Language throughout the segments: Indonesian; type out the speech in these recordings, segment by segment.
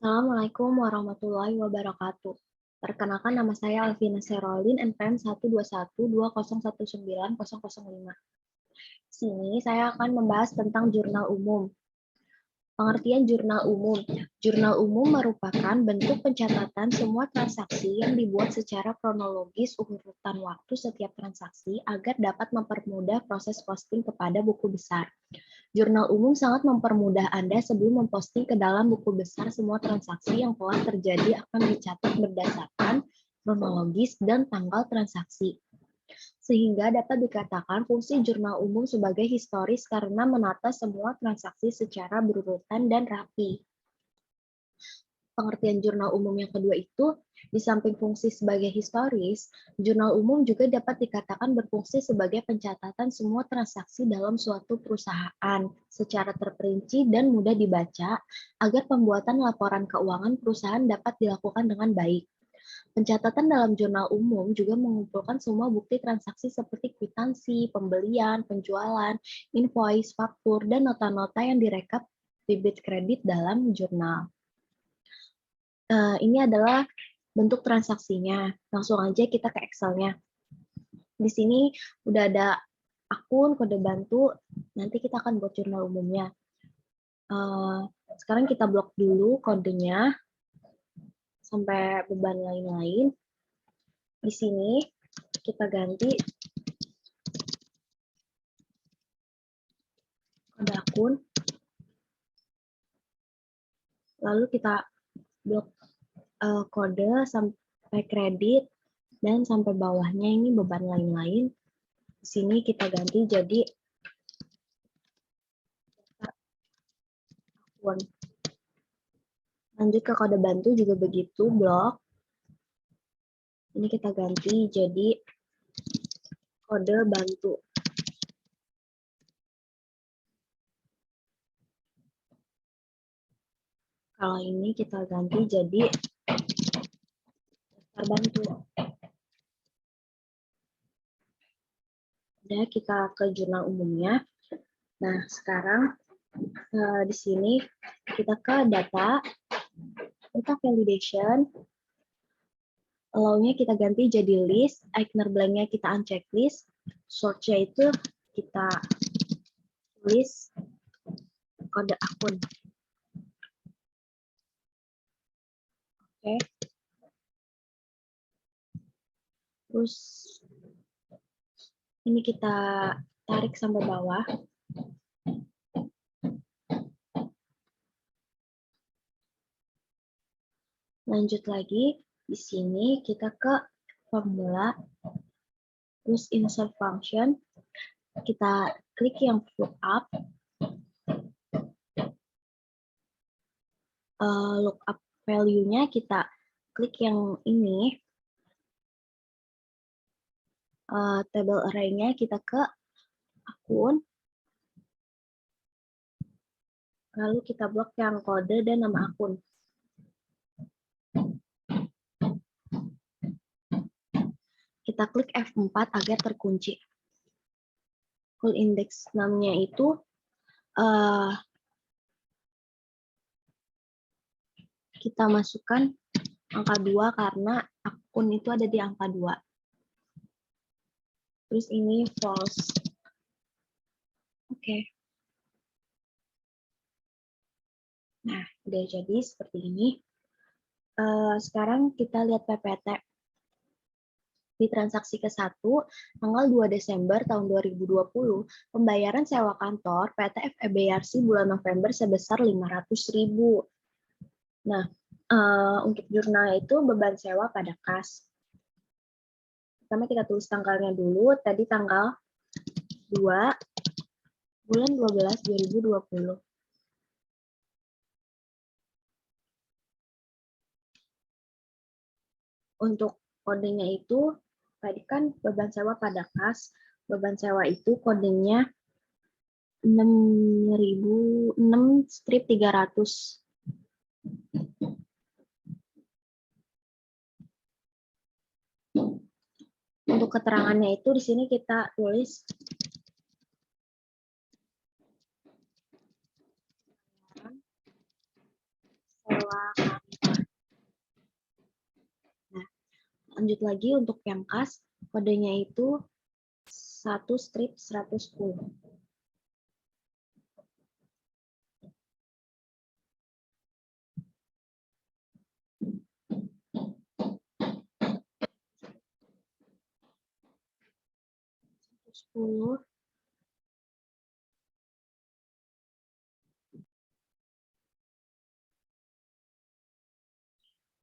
Assalamualaikum warahmatullahi wabarakatuh. Perkenalkan, nama saya Alvina Serolin, NPM 12120190005. Sini saya akan membahas tentang jurnal umum. Pengertian jurnal umum. Jurnal umum merupakan bentuk pencatatan semua transaksi yang dibuat secara kronologis urutan waktu setiap transaksi agar dapat mempermudah proses posting kepada buku besar. Jurnal umum sangat mempermudah Anda sebelum memposting ke dalam buku besar semua transaksi yang telah terjadi akan dicatat berdasarkan kronologis dan tanggal transaksi. Sehingga dapat dikatakan fungsi jurnal umum sebagai historis karena menata semua transaksi secara berurutan dan rapi. Pengertian jurnal umum yang kedua itu, di samping fungsi sebagai historis, jurnal umum juga dapat dikatakan berfungsi sebagai pencatatan semua transaksi dalam suatu perusahaan secara terperinci dan mudah dibaca agar pembuatan laporan keuangan perusahaan dapat dilakukan dengan baik. Pencatatan dalam jurnal umum juga mengumpulkan semua bukti transaksi seperti kwitansi, pembelian, penjualan, invoice, faktur, dan nota-nota yang direkap debit kredit dalam jurnal. Ini adalah bentuk transaksinya. Langsung aja kita ke Excel-nya. Di sini udah ada akun, kode bantu, nanti kita akan buat jurnal umumnya. Sekarang kita blok dulu kodenya, sampai beban lain-lain. Di sini kita ganti kode akun, lalu kita blok kode sampai kredit, dan sampai bawahnya ini beban lain-lain. Di sini kita ganti jadi akun. Lanjut ke kode bantu juga begitu, blok. Ini kita ganti jadi kode bantu. Kalau ini kita ganti jadi daftar bantu. Udah, kita ke jurnal umumnya. Nah, sekarang di sini kita ke data validation. Allow-nya kita ganti jadi list, Eigner blank-nya kita uncheck list, sort-nya itu kita tulis kode akun. Oke. Terus ini kita tarik sampai bawah. Lanjut lagi, di sini kita ke formula, terus insert function, kita klik yang lookup, lookup value-nya kita klik yang ini, table array-nya kita ke akun, lalu kita blok yang kode dan nama akun. Kita klik F4 agar terkunci. Full index namanya itu kita masukkan angka 2 karena akun itu ada di angka 2. Terus ini false. Oke. Nah, udah jadi seperti ini. Sekarang kita lihat PPT. Di transaksi ke-1, tanggal 2 Desember tahun 2020, pembayaran sewa kantor PT FEBRC bulan November sebesar 500.000. Nah, untuk jurnal itu beban sewa pada kas. Pertama kita tulis tanggalnya dulu, tadi tanggal 2 bulan 12 2020. Untuk kodenya itu, tadi kan beban sewa pada kas, beban sewa itu kodenya 6.300. Untuk keterangannya itu di sini kita tulis sewa Lanjut lagi untuk yang kas, kodenya itu 1/110.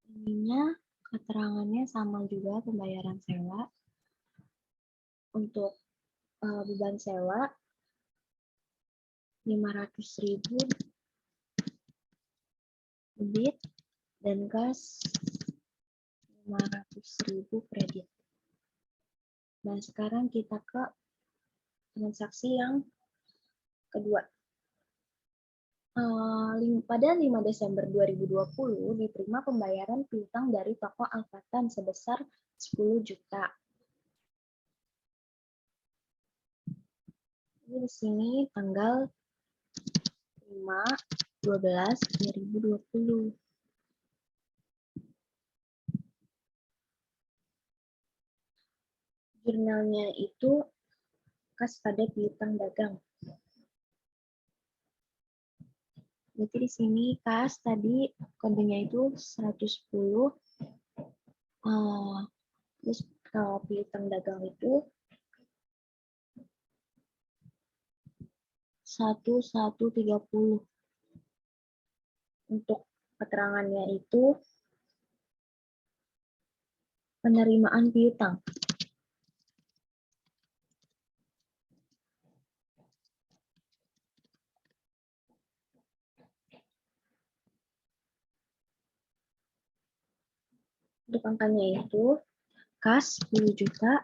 Ininya keterangannya sama juga, pembayaran sewa. Untuk beban sewa 500.000 debit dan gas 500.000 kredit. Nah, sekarang kita ke transaksi yang kedua. Pada 5 Desember 2020 diterima pembayaran piutang dari toko Alfatan sebesar 10 juta. Di sini tanggal 5/12/2020. Jurnalnya itu kas pada piutang dagang. Berarti di sini kas tadi kodenya itu 110. Terus kalau piutang dagang itu 1130. Untuk keterangannya itu penerimaan piutang. Untuk angkanya itu kas 10 juta,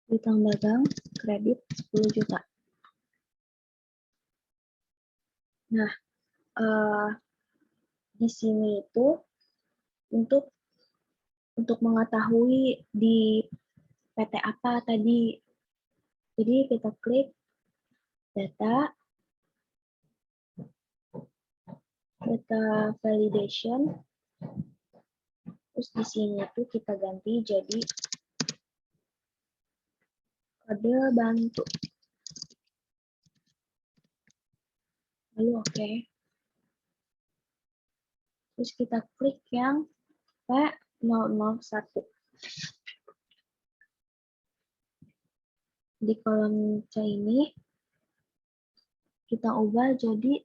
piutang dagang kredit 10 juta. Nah, di sini itu untuk mengetahui di PT apa tadi. Jadi kita klik data validation. Terus di sini tuh kita ganti jadi kode bantu. Lalu oke. Terus kita klik yang P001. Di kolom C ini kita ubah jadi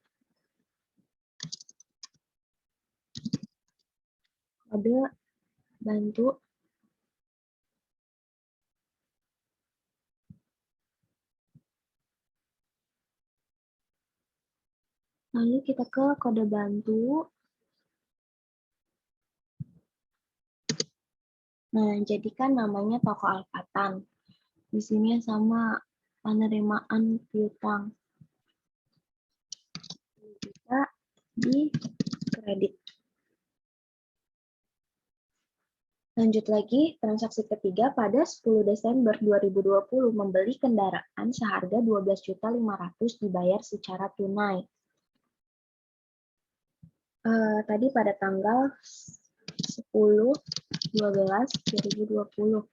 kode bantu. Lalu kita ke kode bantu. Nah, jadi kan namanya toko Alfatan. Di sini sama penerimaan piutang. Kita di kredit. Lanjut lagi, transaksi ketiga pada 10 Desember 2020 membeli kendaraan seharga 12.500.000 dibayar secara tunai. Tadi pada tanggal 10/12/2020.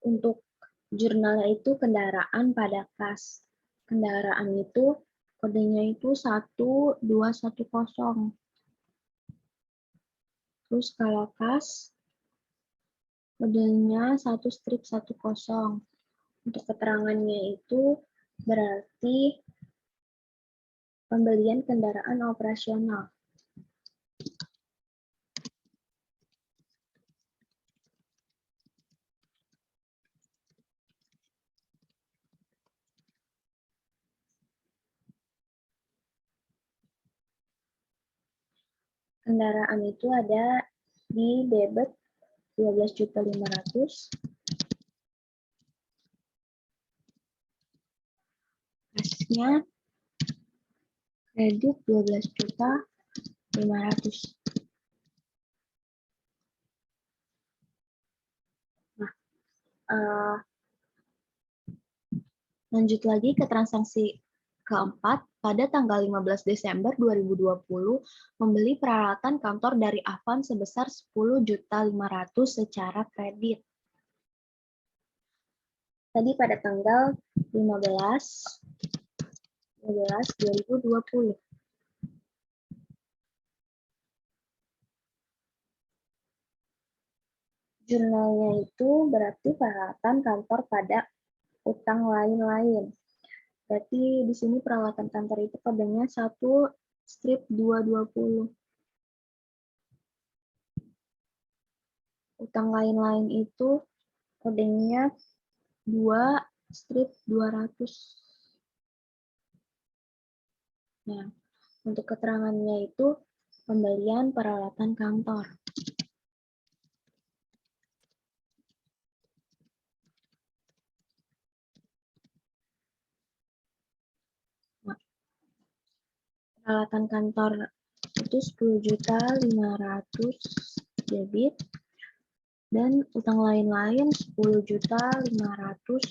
Untuk jurnalnya itu kendaraan pada kas. Kendaraan itu kodenya itu 1210. Terus kalau kas kodenya 1/10. Untuk keterangannya itu berarti pembelian kendaraan operasional. Kendaraan itu ada di debit 12.500.000. Kasnya kredit 12.500.000. Nah, Lanjut lagi ke transaksi keempat, pada tanggal 15 Desember 2020, membeli peralatan kantor dari Avan sebesar 10.500.000 secara kredit. Tadi pada tanggal 15/11/2020. Jurnalnya itu berarti peralatan kantor pada utang lain-lain. Berarti di sini peralatan kantor itu kodenya 1/220. Utang lain-lain itu kodenya 2/200. Nah, untuk keterangannya itu pembelian peralatan kantor. Nah, peralatan kantor itu 10.500.000 debit dan utang lain-lain 10.500.000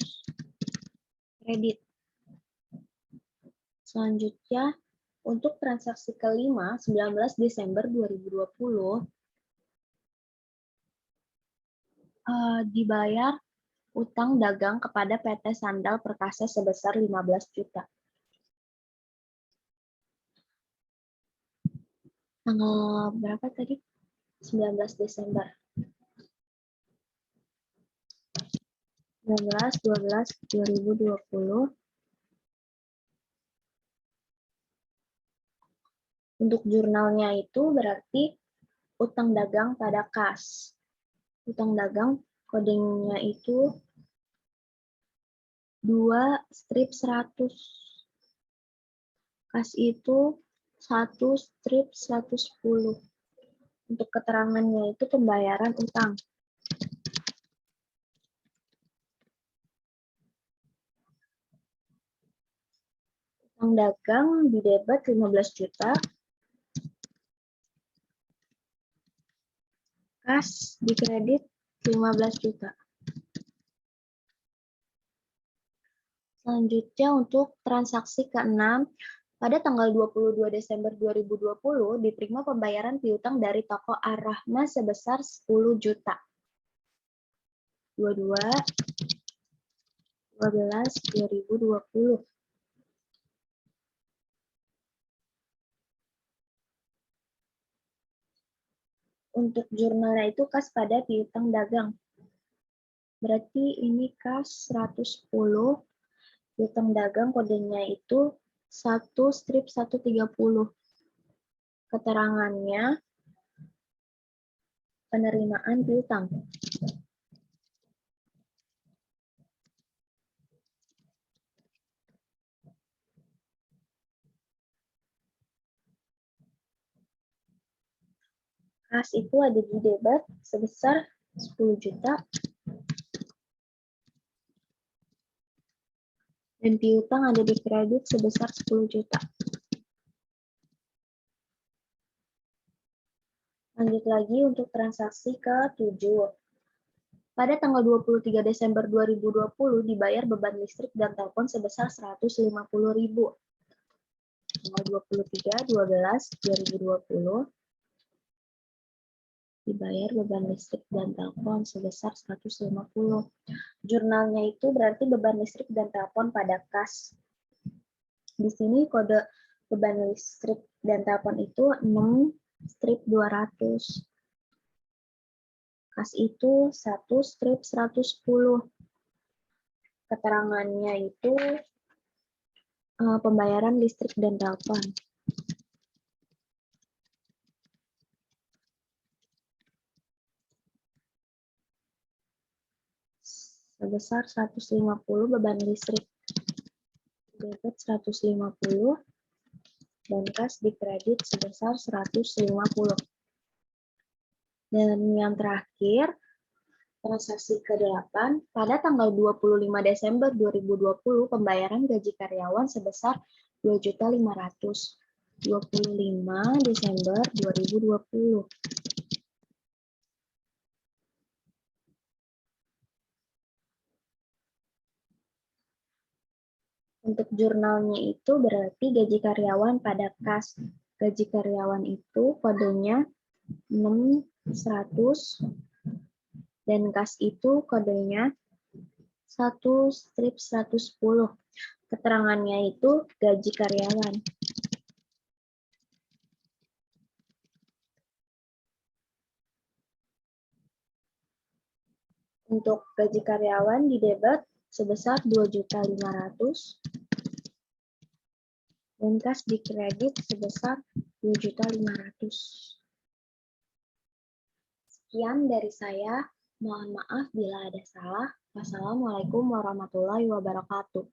kredit. Selanjutnya, untuk transaksi kelima, 19 Desember 2020, dibayar utang dagang kepada PT Sandal Perkasa sebesar 15 juta. Tanggal berapa tadi? 19 Desember. 19/12/2020. Untuk jurnalnya itu berarti utang dagang pada kas. Utang dagang kodenya itu 2/100. Kas itu 1/110. Untuk keterangannya itu pembayaran utang. Utang dagang didebet 15 juta. Kas dikredit 15 juta. Selanjutnya untuk transaksi ke-6, pada tanggal 22 Desember 2020 diterima pembayaran piutang dari toko Ar-Rahma sebesar 10 juta. 22/12/2020. Untuk jurnalnya itu kas pada piutang dagang. Berarti ini kas 110, piutang dagang kodenya itu 1/130. Keterangannya penerimaan piutang. Kas itu ada di debit sebesar 10 juta dan piutang ada di kredit sebesar 10 juta. Lanjut lagi untuk transaksi ke-7. Pada tanggal 23 Desember 2020 dibayar beban listrik dan telepon sebesar 150.000. Tanggal 23/12/2020 dibayar beban listrik dan telepon sebesar 150. Jurnalnya itu berarti beban listrik dan telepon pada kas. Di sini kode beban listrik dan telepon itu 6/200. Kas itu 1/110. Keterangannya itu pembayaran listrik dan telepon. Sebesar 150 beban listrik. Debit 150 dan kas dikredit sebesar 150. Dan yang terakhir, transaksi ke-8, pada tanggal 25 Desember 2020 pembayaran gaji karyawan sebesar 2.500.000. 25 Desember 2020. Untuk jurnalnya itu berarti gaji karyawan pada kas. Gaji karyawan itu kodenya 6100 dan kas itu kodenya 1/110. Keterangannya itu gaji karyawan. Untuk gaji karyawan didebet sebesar 2.500.000 dan kas dikredit sebesar 2.500.000. Sekian dari saya. Mohon maaf bila ada salah. Wassalamualaikum warahmatullahi wabarakatuh.